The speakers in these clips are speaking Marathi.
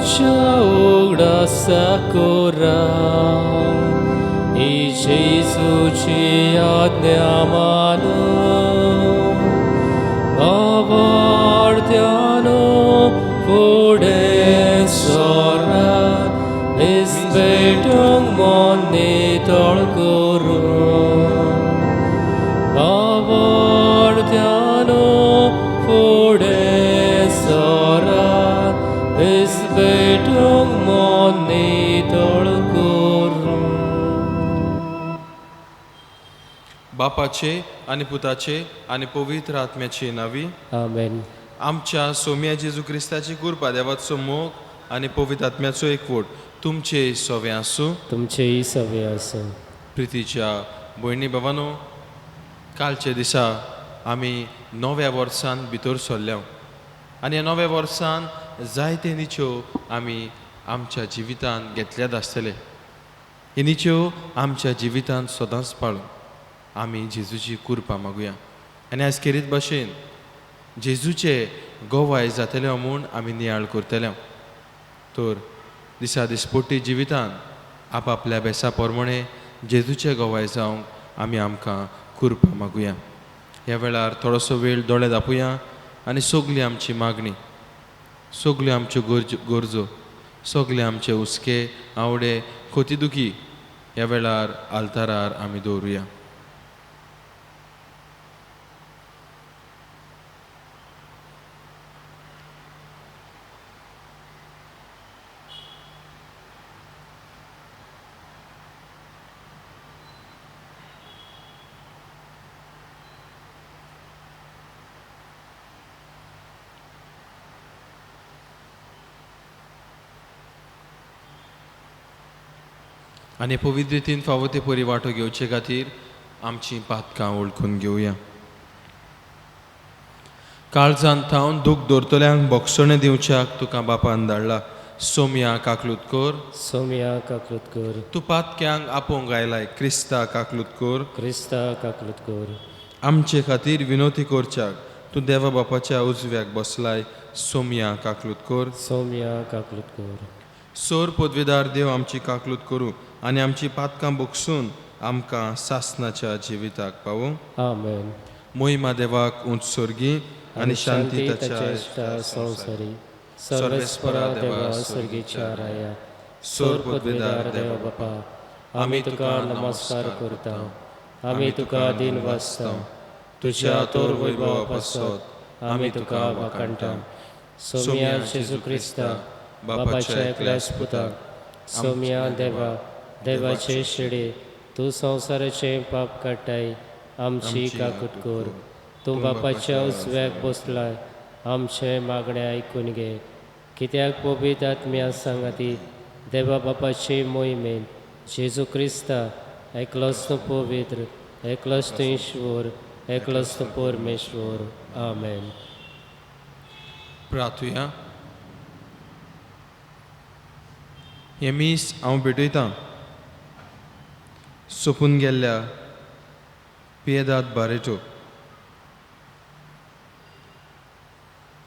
ciao rassacora e Gesù ci adniamano avartiano pude sorra isbetung monitor guru avartiano pude sorra isbetung monitor guru. बापाचे आणि पुताचे आणि पवित्र आत्म्याचे नावी Amen. आमच्या सोम्या जेजू क्रिस्ताची कृपा देवाचो मोग आणि पवित्र आत्म्याचो एकवट तुमचे सवे आसूं. तुमचेही सवे असो. प्रितीच्या भयणी भावांनो, कालच्या दिसा आमी नव्या वर्सान भितर सरल्या आनी ह्या नव्या वर्सान जायते निच्यो आमी आमच्या जिवितांत घेतल्यात आसतले. हे निच्यो आमच्या जिवितांत सदांच पाळून आमी जेजूची कृपा मागुया आनी आयज खेरीत भाशेन जेजूचे गोवाय जातले म्हूण आमी नियाळ करतले. तर दिसा दिसपट्टी जिवितांत आपआपल्या बेसा प्रमाणे जेजूचे गोवाय जावंक आमी आमकां कृपा मागुया. ह्या वेळार थोडोसो वेळ दोळे धांपुया आनी सगली आमची मागणी, सगल्यो आमच्यो गरजो, सगले आमचे हुस्के आवडे खोतीदुखी ह्या वेळार आल्तारार आमी दवरुया. आनी पवित्र रितीन फावो ते परी वांटो घेवचे खातीर आमची पातकां वळखून घेवया. काळजांत थावन दूख दवरतल्यांक बोगसणे दिवच्याक तुका बापान धाडला. सोम्या काकलूत सोम्या काकलूत कर. तूं पातक्यांक आपोवंक आयलाय. क्रिस्ता काकलूत कर. क्रिस्ता काकलूत कर. आमचे खातीर विनोती करच्याक तूं देवा बापाच्या उजव्याक बसलाय. सोम्या काकलूत कर. सोम्या काकलूत कर. सोर पदवीदार देव आमची काकलूत करूं आनी आमची पातकां बोगसून आमकां सासनाच्या जिविताक पावूं. आमेन. मोहिमा देवाक उंच सर्गी आनी शांती ताच्या इश्टा संवसारी. सर्वेस्परा देवा सर्गीच्या राया. सोर पदवीदार देवा बापा, आमी तुका नमस्कार करता. आमी तुका दिन वाजता. तुज्या तोर वैभवा पासत आमी तुका वाखाणटा. सोम्या जेजू क्रिस्ता बापाच्या एकल्याच पुताक, सोम्या देवा, देवाचे शेडे, तूं संवसाराचे पाप काडटाय. आमची काकूट कर. तूं बापाच्या उजव्याक बसलाय. आमचे मागणे आयकून घे. कित्याक पवित्र आत्म्या सांगाती देवा बापाचे मोहिमेन जेजू क्रिस्ता एकलोच तूं पवित्र, एकलोच तूं ईश्वर, एकलोच तूं परमेश्वर. आमेन. प्रार्थुया. हे मीस हांव भेटयतां सोपून गेल्ल्या पियेदाद बारेटो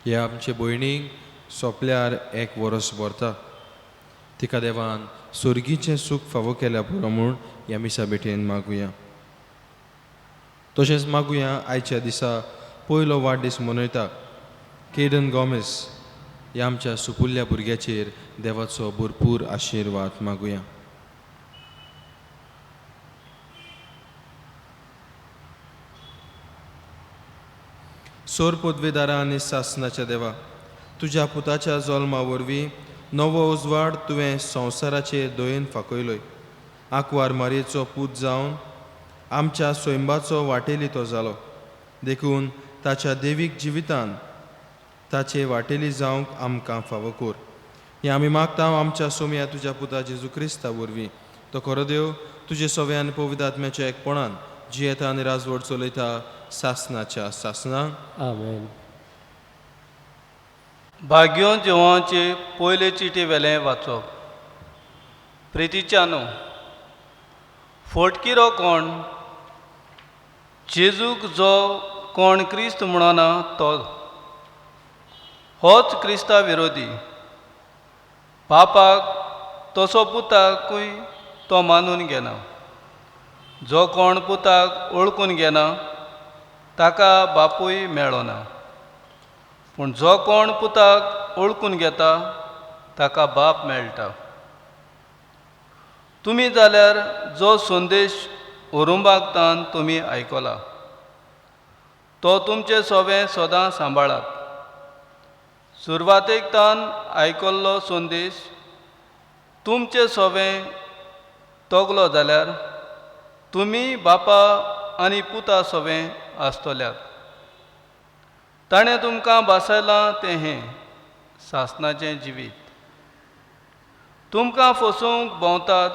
ह्या आमचे भयणीक सोंपल्यार एक वरस भरता. तिका देवान सुर्गीचें सूख फावो केल्या पुरो म्हूण ह्या मिसा भेटेन मागुया. तशेंच मागुया आयच्या दिसा पयलो वाडदीस मनयता केडन गॉमेस ह्या आमच्या सुपुल्ल्या भुरग्याचेर देवाचो भरपूर आशिर्वाद मागुया. सोर पदवीदारा आनी सासनाच्या देवा, तुज्या पुताच्या जल्मा वरवीं नवो उजवाड तुवें संवसाराचेर दोयेन फाकयलोय. आंकवार मारयेचो पूत जावन आमच्या स्वयंबाचो वाटेली तो जालो. देखून ताच्या देवीक जिवितांत ताचे वाटेली जावंक आमकां फावो कर. हें आमी मागता आमच्या सोम्या तुज्या पुता जेजू क्रिस्ता वरवीं. तो खरो देव तुजे सवे आनी पवित्र आत्म्याच्या एकपणान जियेता आनी राजवट चलयता सासनाच्या सासनाक. आमेन. भाग्यो जिवांचे पयले चिटी वेलें वाचप. प्रितीच्यानो, फोटकिरो कोण? जेजूक जो कोण क्रिस्त म्हणना तो होच क्रिस्ता विरोधी. बापाक तसो पुताकूय तो मानून घेना. जो कोण पुताक ओळखून घेना ताका बापूय मेळ्ळो ना. पूण जो कोण पुताक ओळखून घेता ताका बाप मेळटा. तुमी जाल्यार जो संदेश ओरुंबागतान तुमी आयकला तो तुमचें सवें सदां सांबाळात. सुरवातेकतान आयकल्लो संदेश तुमचें सवें तगलो जाल्यार तुमी बापा आनी पुता सवें आसतल्यात. ताणें तुमकां बासयलां तें हें सासणाचें जिवीत. तुमकां फसोवंक भोंवतात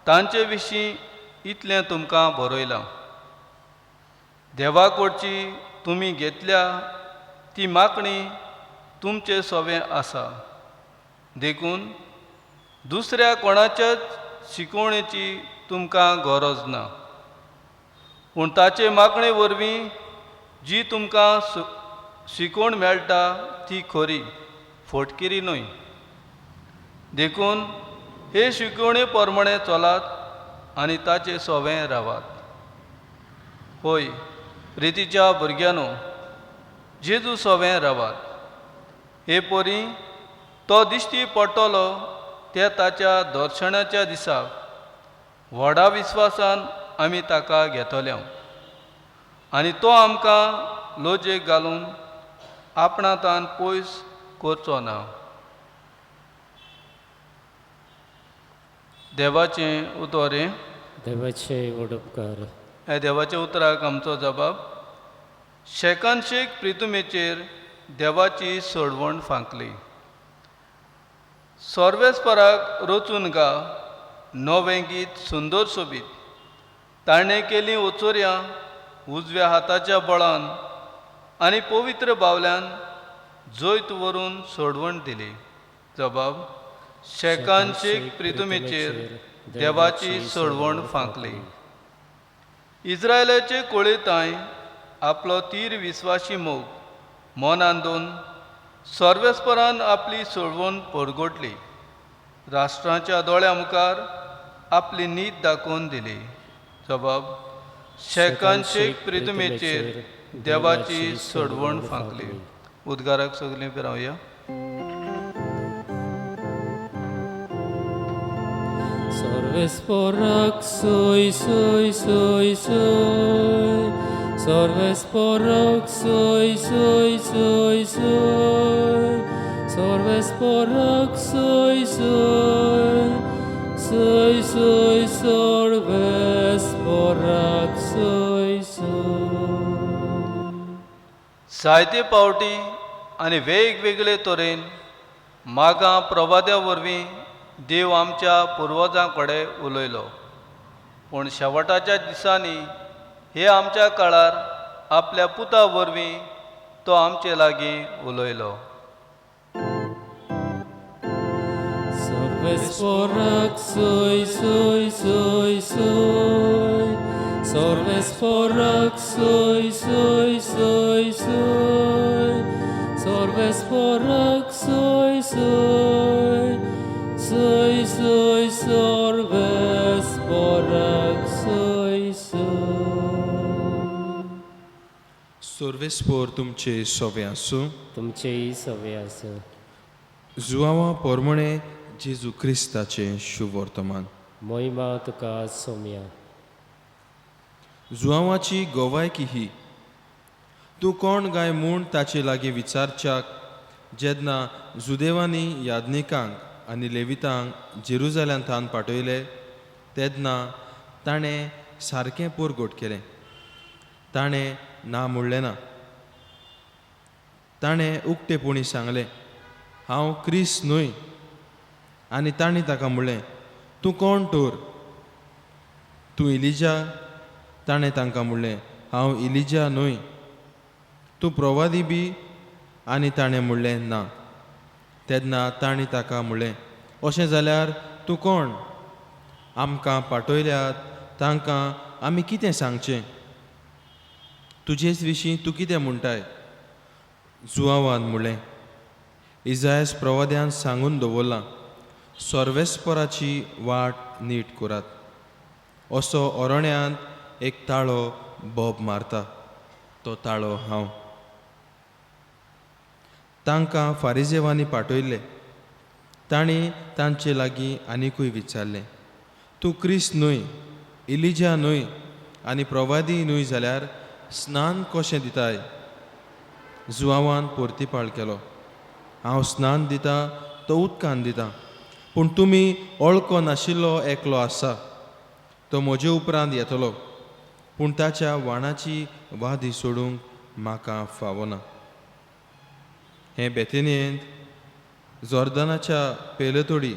तांचे विशीं इतलें तुमकां बरयलां. देवा कडची तुमी घेतल्या ती मागणी तुमचें सवें आसा. देखून दुसऱ्या कोणाच्याच शिकवणेची तुमकां गरज ना. पूण ताचे मागणे वरवीं जी तुमकां शिकवण मेळटा ती खरी, फटकिरी न्हय. देखून हे शिकवणे प्रमाणें चलात आनी ताचे सवें रावात. होय प्रितीच्या भुरग्यांनो, जेजू सवें रावात. हे परी तो दिश्टी पडटलो ते ताच्या दर्शनाच्या दिसाक व्हडा विस्वासान आमी ताका घेतल्या आनी तो आमकां लोजयेक घालून आपणातान पयस करचो ना. देवाचें उतर. देवाचे वडपकार. ह्या देवाच्या उतराक आमचो जबाब. शेकानशेक प्रितुमेचेर देवाची सोडवण फांकली. सर्वेस्पराक रचून गा नवें गीत सुंदर सोबीत. ताणें केलीं ओचोऱ्यां उजव्या हाताच्या बळान आनी पवित्र बावल्यान जैत व्हरून सोडवण दिली. जबाब. शेकानशेक प्रितुमेचेर देवाची सोडवण फांकली. इस्रायलाचे कोळेताय आपलो तीर विस्वासी मोग मनान दोन सर्वेस्परान आपली सोडवण परगोटली. राष्ट्रांच्या दोळ्या मुखार आपली नीत दाखोवन दिली. जबाब. शेकानशेक प्रितुमेचेर देवाची सोडवण फांकली. उद्गाराक सगलीं रावया. सर्वेस्पराक सोय सोय सोय सोय. सर्वेस्पराक सोय सोय सोय सोय. सर्वेस्पराक सोय सोय सोय सोय. सर्वेस्पराक सोय सोय. जायते पावटी आनी वेगवेगळे तरेन मागां प्रवाद्या वरवीं देव आमच्या पुर्वजां कडेन उलयलो. पूण शेवटाच्या दिसांनी हे आमच्या काळार आपल्या पुता वरवीं तो आमचे लागीं उलयलो. सर्वेस्पराक सोय सोय सोय सोय. सर्वेस्पराक सोय सोय सोय सोय. सर्वेस्पराक सोय सोय सोय सोय. सर्वेस्पराक सोय सोय. सर्वेस्पोर तुमचे सवे आसूं. तुमचेय सवे आसूं. जुआंवा पोरमणे जेजू क्रिस्ताचे शुभ वर्तमान. महिमा तुका सोम्या. जुआंवाची गोवायकी ही. तूं कोण गाय म्हूण ताचे लागीं विचारच्याक जेन्ना जुदेवांनी यादनिकांक आनी लेवितांक जेरुजाल्यांतान पाठयले तेन्ना ताणें सारकें पुरगोट केलें. ताणें ना म्हणलें ना. ताणें उक्तेपणी सांगलें हांव क्रिस्त न्हय. आनी ताणें ताका म्हणलें तूं कोण तर. तूं इलिजा. ताणें तांकां म्हणलें हांव इलिजा न्हय. तूं प्रवादी बी. आनी ताणें म्हणलें ना. तेन्ना ताणें ताका म्हणलें अशें जाल्यार तूं कोण. आमकां पाठयल्यात तांकां आमी कितें सांगचें. तुजेच विशीं तूं कितें म्हणटाय. जुआंवान म्हणलें इजायास प्रवाद्यान सांगून दवरलां सर्वेस्पराची वाट नीट करात। असो अरण्यांत एक ताळो बोब मारता, तो ताळो हांव। तांकां फारिजेवांनी पाठयले। तांणी तांचे लागीं आनिकूय विचारलें, तूं क्रिस्त न्हय, इलिजा न्हय, आनी प्रवादी न्हय जाल्यार स्नान कशें दिताय? जुआवान परतीपाळ केलो, हांव स्नान दितां तो उदकान दितां, पूण तुमी वळखो नाशिल्लो एकलो आसा, तो म्हजे उपरांत येतलो, पूण ताच्या वाणाची वादी सोडूंक म्हाका फावना। हें बेथेनेंत जॉर्दानाच्या पेलेतोडी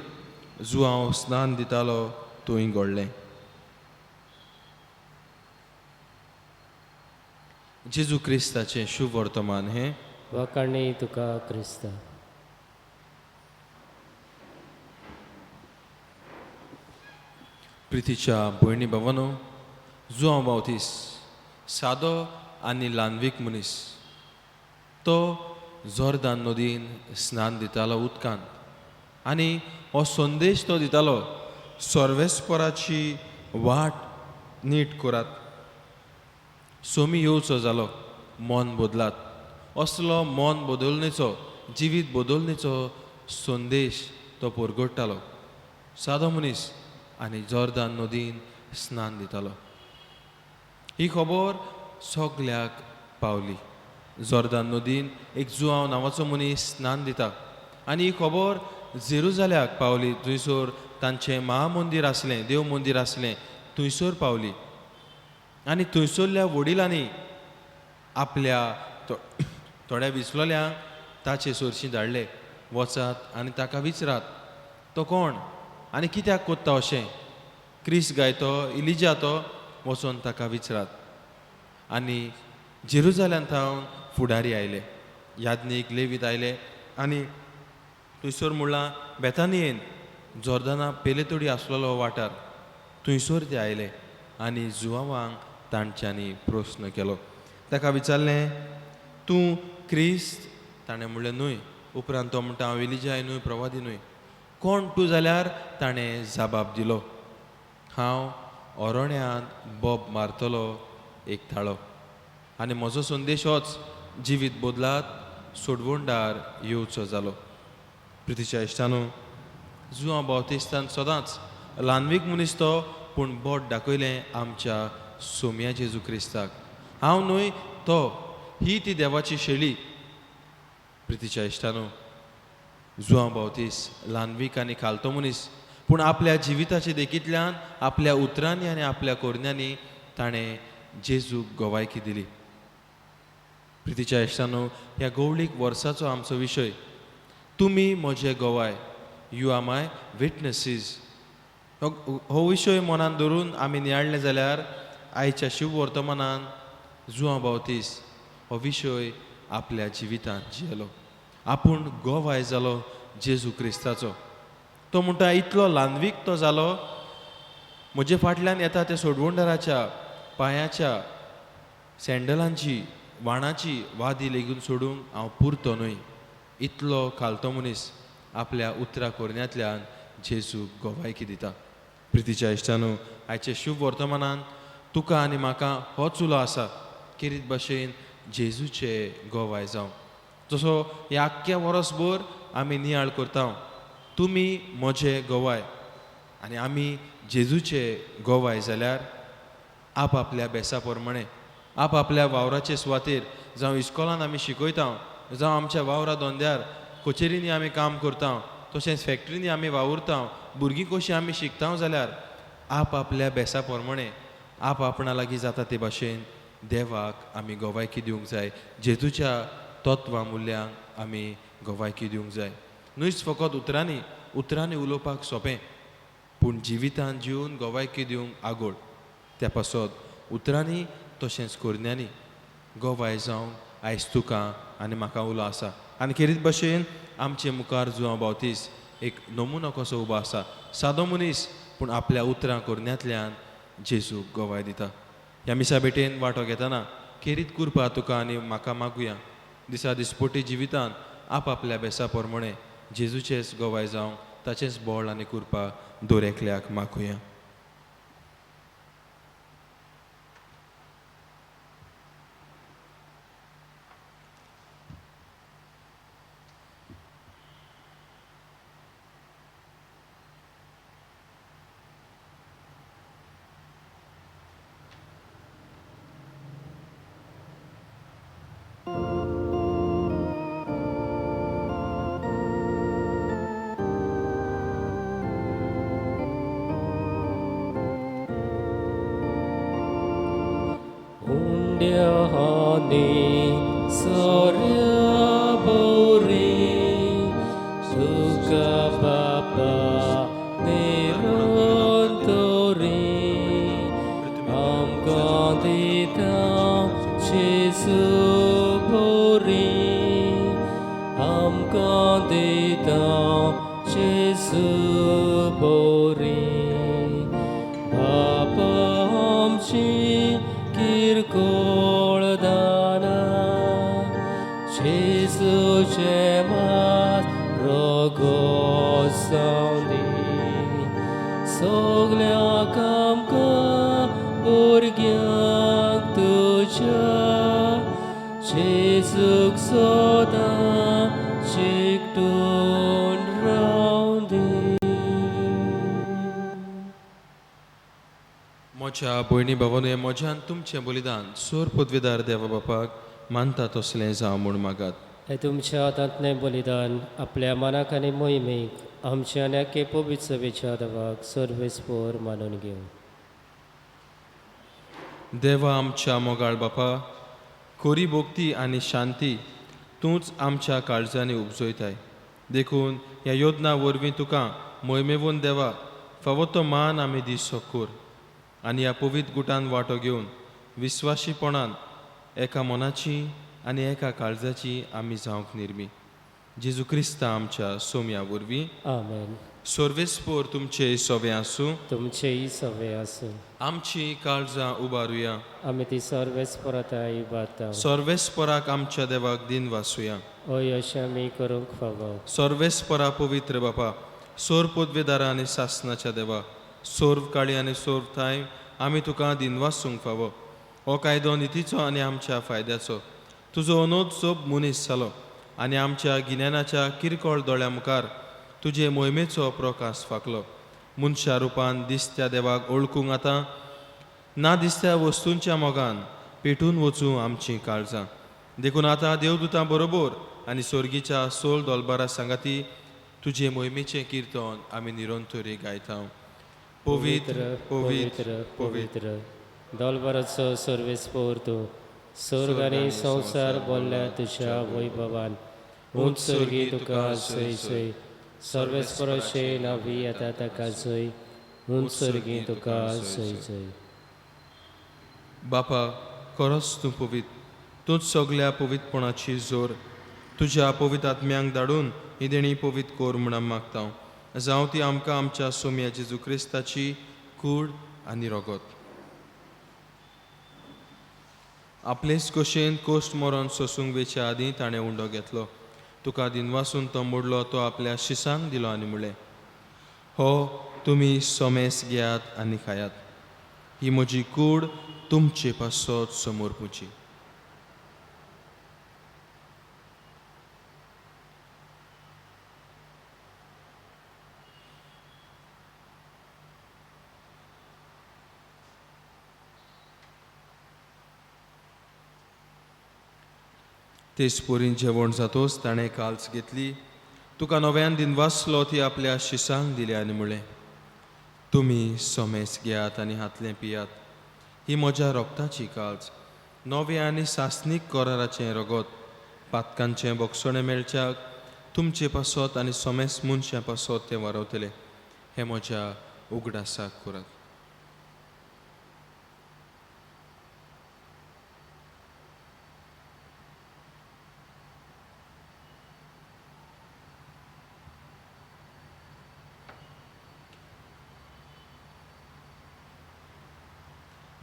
जुआंव स्नान दितालो थंय घडलें। जेजू क्रिस्ताचें शुभ वर्तमान हें वकाणणी तुका क्रिस्ता। प्रितीच्या भयणी भावांनो, जुआंव बावतीस सादो आनी ल्हानवीक मनीस, तो जॉर्दान नदीन स्नान दितालो उदकान, आनी हो संदेश तो दितालो, सर्वेस्पराची वाट नीट करात। सोमी येवचो जालो, मन बदलात, असलो मन बदलणेचो, जिवीत बदलणेचो संदेश तो परगडटालो। सादो मनीस आनी जॉर्दान नदीन स्नान दितालो। ही खबर सगल्याक पावली। जॉर्दान नदीन एक जुआंव नांवाचो मनीस स्नान दिता, आनी ही खबर जेरुजाल्याक पावली, थंयसर तांचें महामंदीर आसलें, देव मंदीर आसलें, थंयसर पावली। आनी थंयसरल्या वडिलांनी आपल्या थोड्या विसलोल्यांक ताचे सरशीं धाडले, वचात आनी ताका विचारात, तो कोण आनी कित्याक कोत्ता अशें? क्रिस्त गाय तो, इलिजा तो? वचोन ताका विचारात। आनी जेरुजाल्यान थावन फुडारी आयले, याज्ञीक लेवीत आयले, आनी थंयसर म्हणलां बेतानियेन जॉर्दाना पेलेतोडी आसलेलो वाठार, थंयसर ते आयले, आनी जुआंवांक तांच्यांनी प्रस्न केलो। ताका विचारलें, तूं क्रिस्त? ताणें म्हणलें न्हय। उपरांत तो म्हणटा, हांव इलिजाय न्हय, प्रवादी न्हय। कोण तूं जाल्यार? ताणें जाबाब दिलो, हांव अरण्यांत बोब मारतलो एक ताळो, आनी म्हजो संदेश होच, जिवीत बदलात, सोडवणदार येवचो जालो। प्रितीच्या इश्टानो, जुआंव बावतिस्तान सदांच ल्हानवीक मनीस तो, पूण बोट दाखयलें आमच्या सोम्या जेजू क्रिस्ताक। हांव न्हय, तो, ही ती देवाची शेळी। प्रितीच्या इश्टानो, जुआंव बावतीस ल्हानवीक आनी खालतो मनीस, पूण आपल्या जिविताचे देखींतल्यान, आपल्या उतरांनी आनी आपल्या कोरण्यांनी ताणें जेजूक गोवायकी दिली। प्रितीच्या इश्टानो, ह्या गवळीक वर्साचो आमचो विशय, तुमी म्हजे गोवाय, यू आर माय विटनेसीस। हो विशय मनान धरून आमी नियाळ्ळे जाल्यार आयच्या शिव वर्तमानान जुआंव बावतीस हो विशय आपल्या जिवितांत जियेलो। आपूण गोवाय जालो जेजू क्रिस्ताचो। तो म्हणटा, इतलो ल्हानवीक तो जालो, म्हजे फाटल्यान येता त्या सोडवणदाराच्या पांयाच्या सँडलांची वाणाची वादी लेगून सोडूंक हांव पुरतो न्हय। इतलो खालतो मनीस आपल्या उतरा कोरण्यांतल्यान जेजूक गोवायकी दिता। प्रितीच्या इश्टानो, आयचे शुभ वर्तमानान तुका आनी म्हाका होच उलो आसा, किरीत भाशेन जेजूचे गोवाय जावं। जसो ह्या आख्ख्या वर्सभर आमी नियाळ करता, तुमी म्हजे गोवाय, आनी आमी जेजूचे गोवाय जाल्यार आपल्या बेसा प्रमाणे, आपल्या वावराचे सुवातेर, जावं इस्कॉलान आमी शिकयता, जावं आमच्या वावरा धंद्यार कचेरींनी आमी काम करता, तशेंच फॅक्ट्रीनी आमी वावुरता, भुरगीं कशीं आमी शिकता जाल्यार आपल्या बेसा प्रमाणे, आपणा लागीं जाता ते भाशेन देवाक आमी गोवायकी दिवंक जाय। जेजूच्या तत्वां मुल्यांक आमी गोवायकी दिवंक जाय। न्हयच फकत उतरांनी उलोवपाक सोंपें, पूण जिवितान जिवन गोवायकी दिवंक आगोड। त्या पासत उतरांनी तशेंच कोरण्यांनी गोवाय जावंक आयज तुका आनी म्हाका उलो आसा। आनी खेरीत भाशेन आमचे मुखार जुआंव बावतीस एक नमुनो कसो उबो आसा, सादो मनीस, पूण आपल्या उतरां कोरण्यांतल्यान जेजूक गोवाय दिता। ह्या मिसा भेटेन वांटो घेतना खेरीत कृपा तुका आनी म्हाका मागुया, दिसा दिसपोटी जिवितान आपल्या बेसा प्रमाणे जेजूचेच गोवाय जावंक ताचेच बोळ आनी कुरपा दोरेकल्याक मागुया. Undiahani Saryaburi Suka Bapa Nirantori Am Gandita Chisuburi Am Gandita Chisuburi Bapa Amchi Kirkol Dana Jesus Chemas Rogos Sondi Soglia Kamka Burgyang Tuja Jesus Soda Chikdun Roundi मोच्या भयणी भावांनो, मोज्यान तुमचें बलिदान सोर पदवीदार देवा बापाक मानता तसलें जावं म्हूण मागात. हे तुमच्या हातांतलें बलिदान आपल्या मनाक आनी मोहिमेक आमच्या नेके पवित्र सभेच्या देवाक सर्वेस्पोर मानून घेवं. देवा आमच्या मोगाळ बापा, खोरी भोक्ती आनी शांती तूंच आमच्या काळजांनी उपजयताय. देखून ह्या योजना वरवीं तुका मोहिमेवून देवा फावो तो मान आमी दी सोकोर आनी ह्या पवित्र गुटान वांटो घेवन विस्वाशीपणान एका मनाची आनी एका काळजाची आमी जावंक निर्मी. जेजू क्रिस्ता आमच्या सोम्या वरवीं आमेन. सर्वेस्पोर तुमचे सोवे आसूं. तुमचेही सवय आसूं. आमची काळजां उबारुया. आमी ती सर्वेस्परताय इबारता. सर्वेस्पराक आमच्या देवाक दिन वासुया. हय अशें आमी करूंक फावो. सर्वेस्परा पवित्र बापा, सोर पदवेदारा आनी सासनाच्या देवा, सोर्व काळी आनी सोर्व थाय आमी तुका दिनवासूंक फावो. हो कायदो नितीचो आनी आमच्या फायद्याचो. तुजो अनोद सोब मनीस जालो आनी आमच्या गिन्यानाच्या किरकोळ दोळ्या मुखार तुजे मोहिमेचो प्रकाश फाकलो. मनशा रुपान दिसत्या देवाक ओळखूंक आतां ना दिसत्या वस्तूंच्या मोगान पेटून वचूं आमचीं काळजां. देखून आतां देवदूतां बरोबर आनी सोर्गीच्या सोल दोलबारा सांगाती तुजे मोहिमेचें किर्तन आमी निरंतरी गायता. पवित्र पवित्र पवित्र दोलबराचो सर्वेस्पोर तूं स्वर्ग आनी संवसार बोल्ल्या तुज्या वैभवान उंच सर्गी तुका सय सय सर्वेस्पराचे नावी येता ताका सय उंच सर्गी तुका सय सय. बापा, खरोच तूं पवित्र. तूंच सगल्या पवित्रपणाची जोर तुज्या पवित्र आत्म्यांक धाडून ही देणी पवित्र कोर म्हणून मागता. जावं ती आमकां आमच्या सोम्या जेजू क्रिस्ताची कूड आनी रगत. आपलेच कशेन कोश्ट मरण सोसूंक वेच्या आदीं ताणें उंडो घेतलो. तुका दिनवासून तो मोडलो, तो आपल्या शिसांक दिलो आनी म्हणलें, हो तुमी सोमेस घेयात आनी खायात. ही म्हजी कूड तुमचे पासत समोर पुची. तेच पोरीन जेवण जातोच ताणें काल्स घेतली. तुका नव्यान दिनवासलो ती आपल्या शिसांक दिले आनी म्हणलें, तुमी सोमेस घेयात आनी हातलें पियात. ही म्हज्या रोगताची काल्स, नवे आनी सासनीक कोराराचें रगत. पातकांचें बोगसणें मेळच्याक तुमचे पासत आनी सोमेस मनशां पासत तें वारवतलें. हें म्हज्या उगडासाक करात.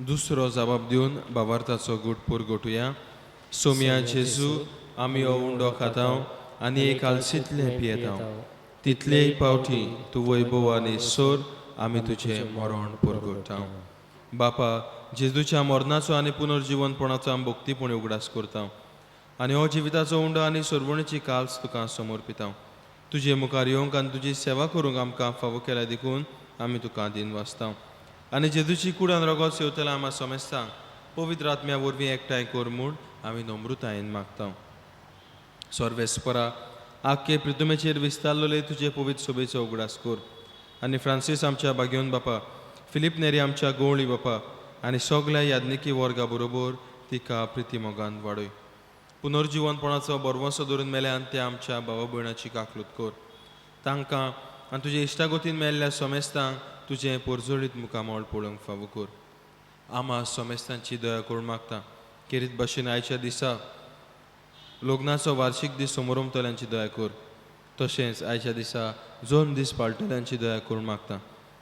दुसरो जबाब दिवन बाबार्थाचो गुटपूर गोटुया. सोम्या जेजू, आमी हो उंडो खाताव आनी एक आलसीतलें पियेताव. तितलेय पावटी तूं वैभव आनी सोर आमी तुजें मरण परगटाव. बापा, जेजूच्या मरणाचो आनी पुनर्जीवनपणाचो आमी भक्तीपणी उगडास करता आनी हो जिविताचो उंडो आनी सोडवणीची काल्स तुका समर्पिता. तुजे मुखार येवंक आनी तुजी सेवा करूंक आमकां फावो केल्या देखून आमी तुका दिन वाचता. आनी जेजूची कुडान रगत सेवतल्या आम्हा समेस्तांक पवित्र आत्म्या वरवीं एकठांय कर म्हूण आमी नम्रतायेन मागता. सर्वेस्परा, आख्खे पृथ्वीचेर विस्तारलेले तुजे पवित्र सोबेचो उगडास कर आनी फ्रांसीस आमच्या बागेवन बापा, फिलीप नेरी आमच्या गवळी बापा आनी सगळ्या याज्ञिकी वर्गा बरोबर तिका प्रिती मोगान वाडय. पुनर्जीवनपणाचो बरवंसो धरून मेल्यान ते आमच्या भावा भयणाची काकलूत कर. तांकां आनी तुजे इश्टागोतीन मेल्ल्या समेस्तांक तुजें परजोळीत मुखामोळ पळोवंक फावो कर. आम्हा समेस्तांची दया करून मागता. खेरीत भाशेन आयच्या दिसा लग्नाचो वार्षिक दीस समारंभतल्यांची दया कर. तशेंच आयच्या दिसा 2 दीस पाळटल्यांची दया करून मागता.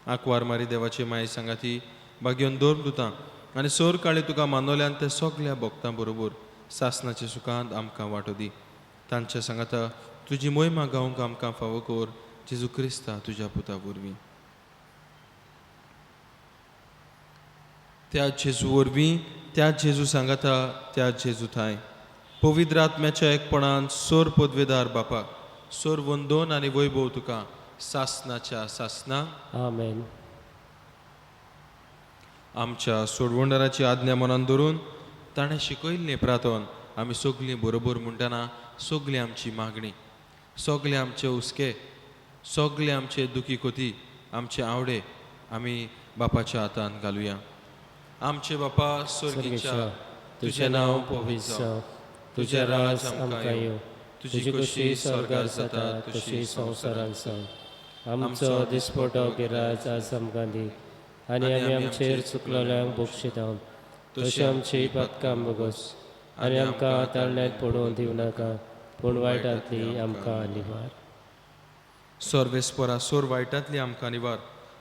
आंकवार मारी देवाची माय सांगाती बागेवन दोर दुतां आनी सोर काळी तुका मानवल्यान त्या सगळ्या भक्तां बरोबर सासणाच्या सुखांत आमकां वांटो दी. तांच्या सांगाता तुजी मोहिमा गावंक आमकां फावो कर. जेजू क्रिस्ता तुज्या पुता वरवीं. त्या जेजू वरवीं, त्या जेजू सांगाता, त्या जेजू थाय पवित्र आत्म्याच्या एकपणान सोर पदवेदार बापाक सोर वंदोन आनी वैभव तुका सासणाच्या सासना आमेन. आमच्या सोडवंडाराची आज्ञा मनान धरून ताणें शिकयल्लें प्रार्थन आमी सगळीं बरोबर म्हणटना सगळी आमची मागणी, सगळे आमचे हुस्के, सगळे आमचे दुखी कोती, आमचे आवडे आमी बापाच्या हातान घालुया. आमचे बापा स्वर्गीच्या, तुजें नांव पवित्र जावं, तुजें राज आमकां येवं, तुजी कशी स्वर्गार जाता तशी संवसारांत जावं. आमचो दिसपटो गिराज आज आमकां दी आनी आमी आमचेर चुकलोल्यांक बक्षिता. तशी आमची पातकां बगस आनी आमकां ताळण्यांत पडून दिवं नाका, पूण वायटांतली आमकां निवार. सर्वेस्परा, सोर वायटांतली आमकां निवार.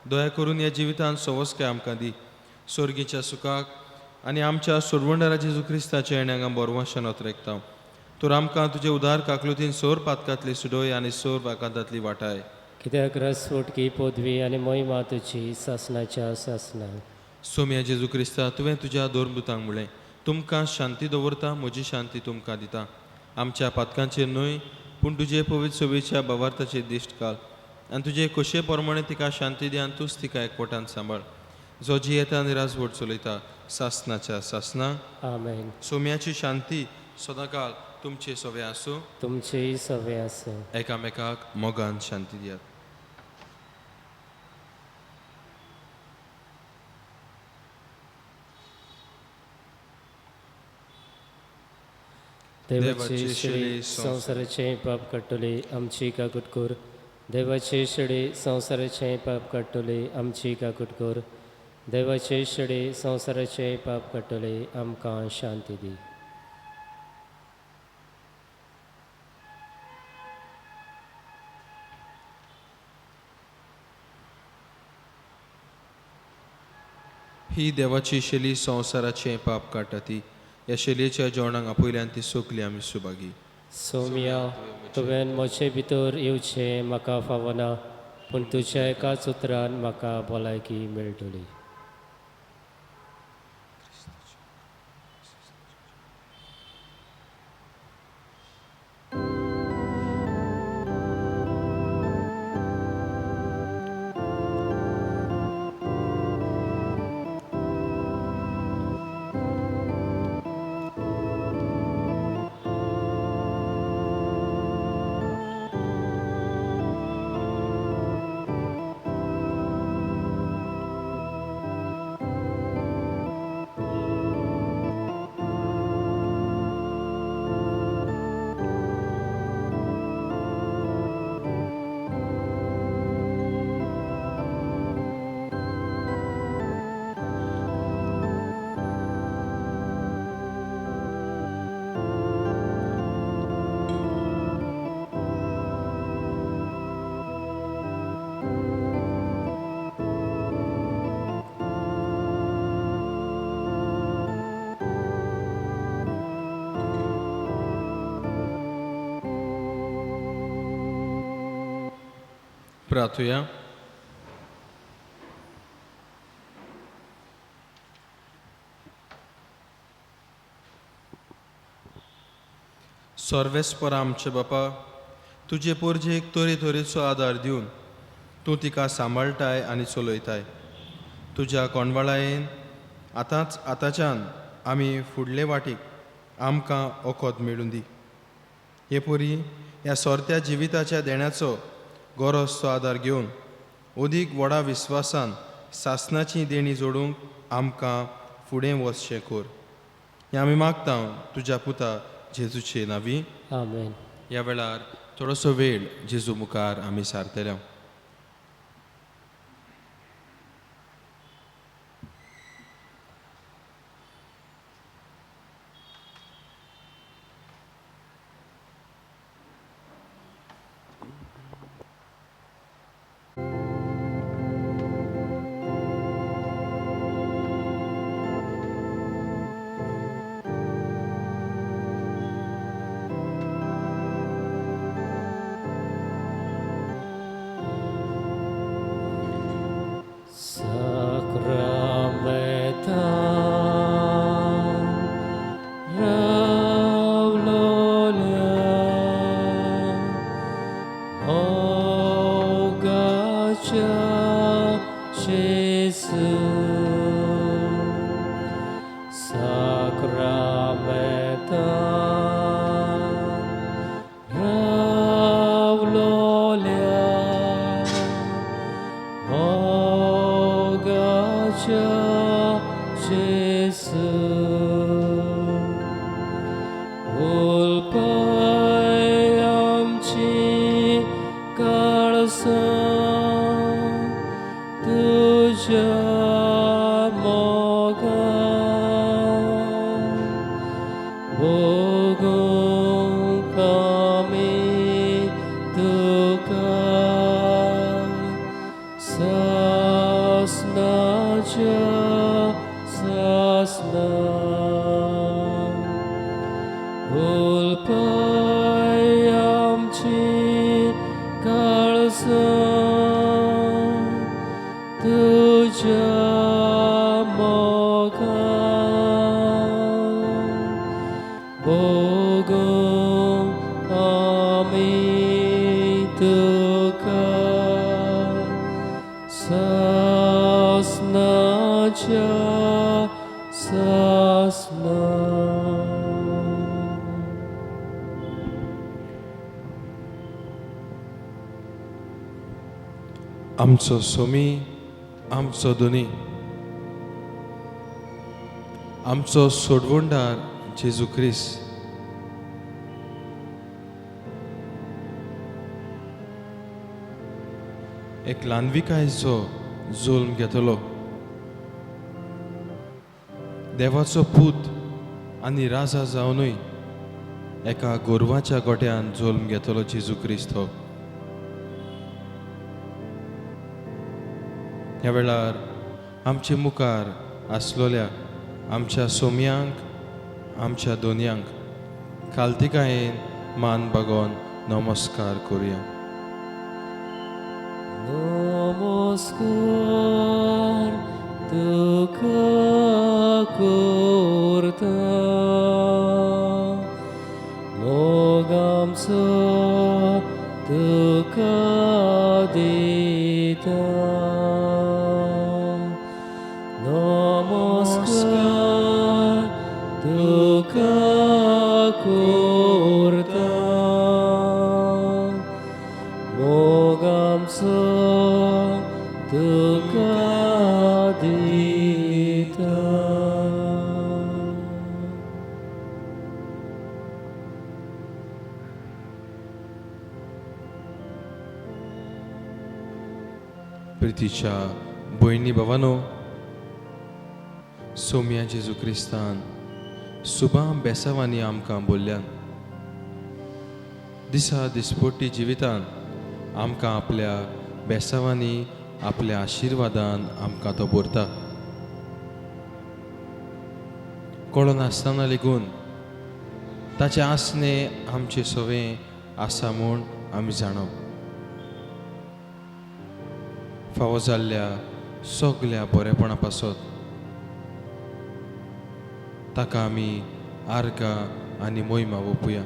दया करून ह्या जिवितांत सवस्काय आमकां दी. स्वर्गीच्या सुखाक आनी आमच्या सोडवंडारा जेजू क्रिस्ताच्या येण्याक आमी बोरवांशान ओतरेकता. तर आमकां तुजे उदार काकलुतीन सोर पातकांतली सुडोय आनी सोर वाकांतांतली वाटाय. कित्याक रसफोटकी पदवी आनी मोहिमा तुजी सासणाच्या सासना. सोम्या जेजू क्रिस्ता, तुवें तुज्या दोरदुतांक म्हणलें, तुमकां शांती दवरता, म्हजी शांती तुमकां दिता. आमच्या पातकांचेर न्हय, पूण तुजे पवित्र सोबेच्या भावार्थाचेर दिश्ट घाल आनी तुजे खोशे प्रमाणे तिका शांती दी आनी तूंच तिका एकवटान सांबाळ. जो जी येता निराजवट चलयता सासणाच्या सासना. आमेन. सोम्याची शांती सदांकाळ तुमचे सवे आसूं. तुमचेय सवे आसूं. एकामेकाक मोगान शांती दियात. देवाची शिडी संवसाराचें पाप काडटली आमची काकूट कर. देवाची शिडी संवसाराचें पाप काडटली आमची काकूट कर. देवाची शिडी संवसाराचें पाप काडटली आमकां शांती दी. ही देवाची शेली संवसाराचें पाप काडटा ती. ह्या शेलयेच्या जेवणाक आपयल्यान ती सोकली आमी सुभागी. सोम्या, तुवें म्हजे भितर येवचें म्हाका फावना, पूण तुज्या एकाच उतरान म्हाका भलायकी मेळटली. प्रार्थुया. सर्वेस्पर आमचे बापा, तुजे पोरजेक तरेचो आदार दिवन तूं तिका सांबाळटाय आनी चलयताय. तुज्या कोणवाळायेन आतांच्यान आमी फुडले वाटेक आमकां ओकोद मेळून दी. हे परी ह्या सोरत्या जिविताच्या देण्याचो गरजचो आदार घेवन अदीक व्हडा विस्वासान सासणाची देणी जोडूंक आमकां फुडें वचचें कर. हें आमी मागता तुज्या पुता जेजूचे नांवी. आमेन. ह्या वेळार थोडोसो वेळ जेजू मुखार आमी सारतले. आमचो सोमी, आमचो दोनी, आमचो सोडवणदार जेजू ख्रिस्त, एक ल्हानविकायेचो जुल्म घेतलो. देवाचो पूत आनी राजा जावनूय एका गोरवाच्या गोट्यान जुल्म घेतलो जेजू ख्रिस्त हो. ह्या वेळार आमचे मुखार आसलोल्या आमच्या सोम्यांक, आमच्या दोनयांक खालतिकायेन मान बागोवन नमस्कार करुया. नमस्कार तुका करता, मोग आमचो तुका दिता. नमस्कार तुका करता, मोग आमचो तुका दिता. प्रितीच्या भयणी भावानो, सोम्या जेजू क्रिस्तान सुबां बेसावांनी आमकां बोल्ल्यान दिसा दिसपट्टी जिवितान आमकां आपल्या बेसावांनी आपल्या आशिर्वादान आमकां तो भरता. कळो नासतना लेगून ताचे आसने आमचे सवें आसा म्हूण आमी जाणप. फावो जाल्ल्या सगल्या बरेपणा पासत ताका आमी आर्गां आनी मोहिमा ओपुया.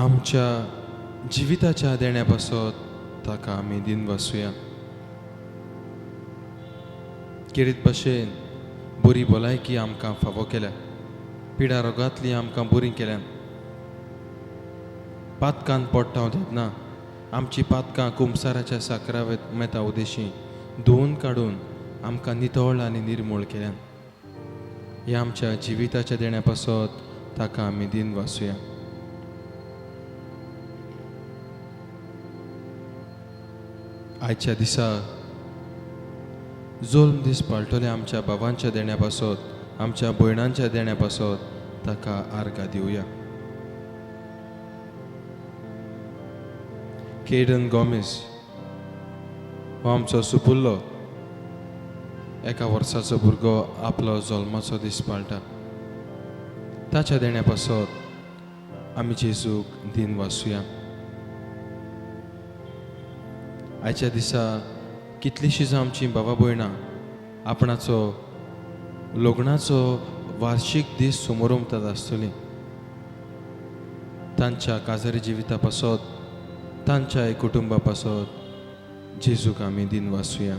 आमच्या जिविताच्या देण्या पासत ताका आमी दिनवासुया. किरीत भाशेन बरी भलायकी आमकां फावो केल्या, पिडा रोगांतली आमकां बरी केल्या. पातकांत पडटा तेन्ना आमची पातकां कुंबसाराच्या साकरा मेता उदेशी धुवन काडून आमकां नितळ आनी निर्मूळ केल्यान. ह्या आमच्या जिविताच्या देण्या पासत ताका आमी दिनवासुया. आयच्या दिसा जोल्म दीस पाळटले आमच्या बाबांच्या देण्या पासत, आमच्या भयणांच्या देण्या पासत ताका आर्गां दिवया. केडन गॉमेज हो आमचो सुपुल्लो 1 वर्साचो भुरगो आपलो जल्माचो दीस पाळटा. ताच्या देण्या पासत आमी जेजूक दिनवासुया. आयच्या दिसा कितलींशींच आमचीं बाबा भयणां आपणाचो लग्नाचो वार्षिक दीस समारंभांत आसतलीं. तांच्या काजारी जिविता पासत, तांच्या कुटुंबा पासत जेजूक आमी दिनवासुया.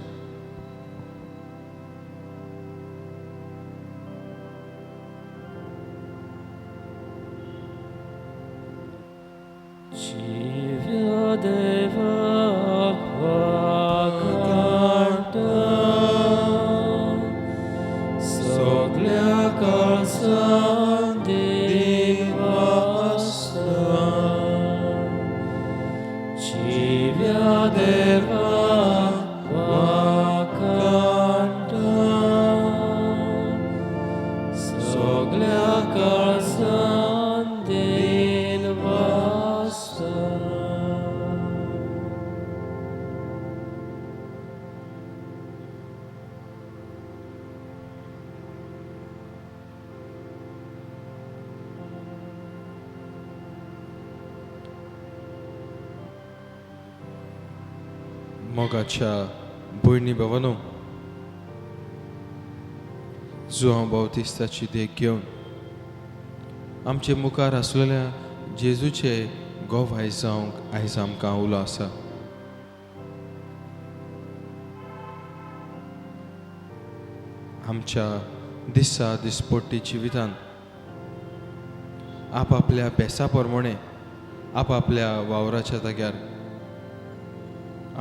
मोगाच्या भयणी भावांनो, जुआंव बावतिस्ताची देख घेवन आमचे मुखार आसलेल्या जेजूचे गोवाय जावंक आयज आमकां उलो आसा. आमच्या दिसा दिसपट्टी जिवितान आपआपल्या बेसा प्रमाणे आपआपल्या वावराच्या जाग्यार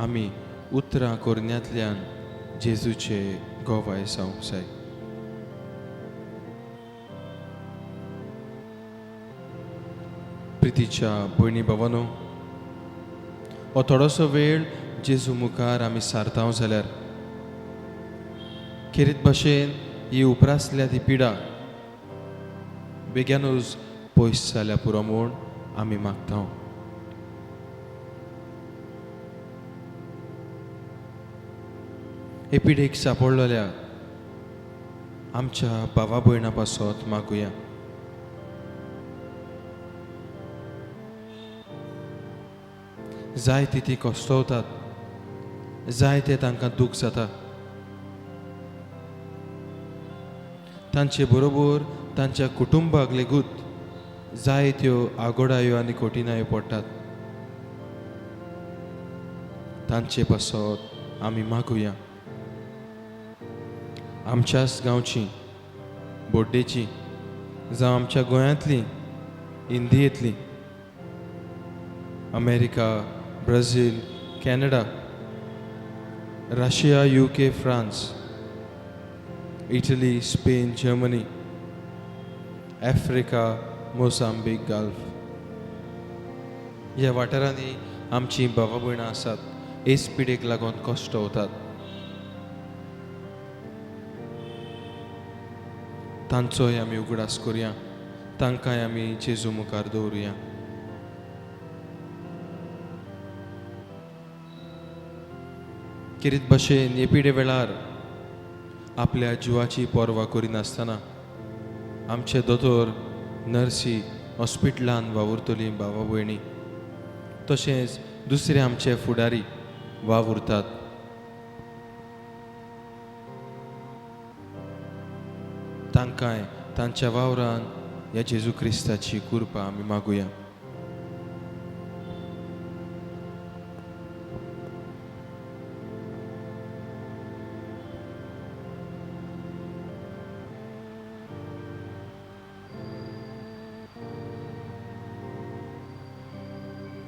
आमी उतरां कोरण्यांतल्यान जेजूचे गोवाय जावंक जाय. प्रितीच्या भयणी भावांनो, हो थोडोसो वेळ जेजू मुखार आमी सारताव जाल्यार खेरीत भाशेन ही उपरासल्या ती पिडा बेग्यानूच पयस जाल्या पुरो म्हूण आमी मागता. हे पिडेक सांपडलेल्या आमच्या भावा भयणां पासत मागुया. जायते ती कश्टवतात, जायते तांकां दूख जाता. तांचे बरोबर तांच्या कुटुंबाक लेगूत जायत्यो आगोडायो आनी कठिनायो पडटात. तांचे पासत आमी मागुया. आमच्याच गांवची, बोड्डेची, जावं आमच्या गोंयांतली, इंडियेंतली, America, Brazil, Canada, Russia, UK, France, Italy, Spain, Germany, Africa, Mozambique, Gulf ह्या वाठारांनी आमची भावा भयणां आसात. हेच पिडेक लागून कश्ट वतात. तांचोय आमी उगडास करुया, तांकांय आमी जेजू मुखार दवरुया. किरीत भाशेन हे पिडे वेळार आपल्या जिवाची पर्वा करिनासतना आमचे दोतोर, नर्सी हॉस्पिटलान वावुरतलीं भावा भयणी तशेंच दुसरे आमचे फुडारी वावुरतात. तांकांय तांच्या वावरान ह्या जेजू क्रिस्ताची कृपा आमी मागुया.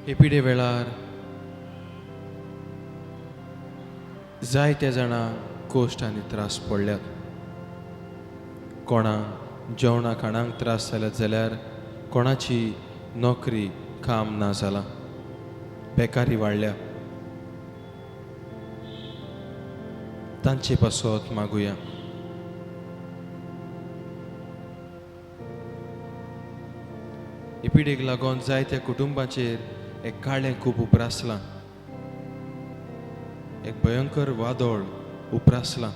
हे पिडे वेळार जायत्या जाणांक कोश्ट आनी त्रास पडल्यात. कोणाक जेवणा खाणांक त्रास जाल्यात जाल्यार कोणाची नोकरी काम ना जाला, बेकारी वाडल्या. तांचे पासत मागुया. हे पिडेक लागून जायत्या कुटुंबाचेर एक काळें खूब उप्रासलां, एक भयंकर वादळ उप्रासलां.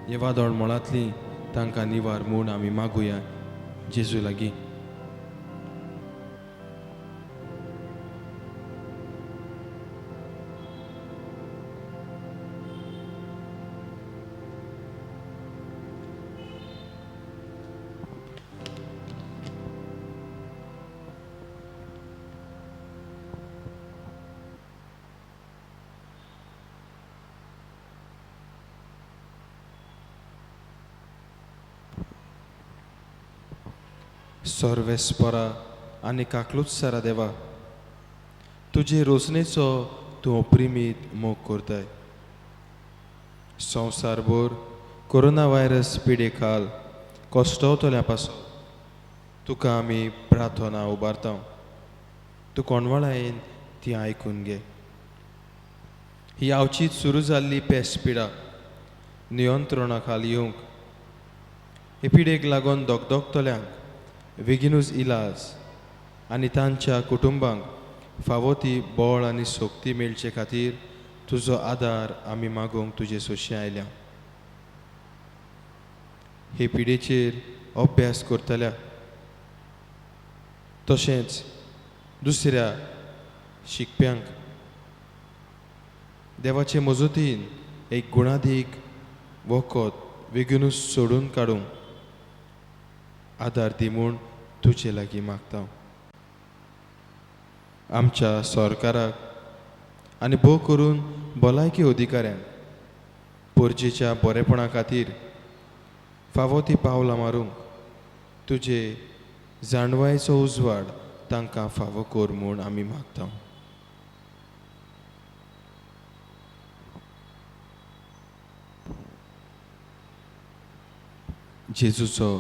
हे वादळ मोळांतली तांकां निवार म्हूण आमी मागुया जेजू लागीं. सर्वेस्परा आनी काकलुत्सारा देवा, तुजे रोसणेचो तूं अप्रिमीत मोग करताय. संवसारभर कोरोना व्हायरस पिडे खाल कोश्टवतल्या पासून तुका आमी प्रार्थना उबारता. तूं कोणवळायेन ती आयकून घे. ही आवचीत सुरू जाल्ली पेस्ट पिडा नियंत्रणा खाली येवंक, हे पिडेक लागून दोगदोगतल्यांक बेगीनूच इलाज आनी तांच्या कुटुंबांक फावो ती बळ आनी सोक्ती मेळचे खातीर तुजो आदार आमी मागूंक तुजे सोशी आयल्या. हे पिडेचेर अभ्यास करतल्या तशेंच दुसऱ्या शिकप्यांक देवाचे मजतीन एक गुणादीक वखद बेगीनूच सोडून काडूंक आदार दी म्हूण तुजे लागीं मागता. आमच्या सरकाराक आनी भोव करून भलायकी अधिकाऱ्यांक पोरजेच्या बरेपणा खातीर फावो ती पावलां मारूंक तुजे जाणवायेचो उजवाड तांकां फावो कर म्हूण आमी मागता. जेजूचो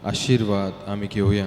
आशिर्वाद आमी घेवया.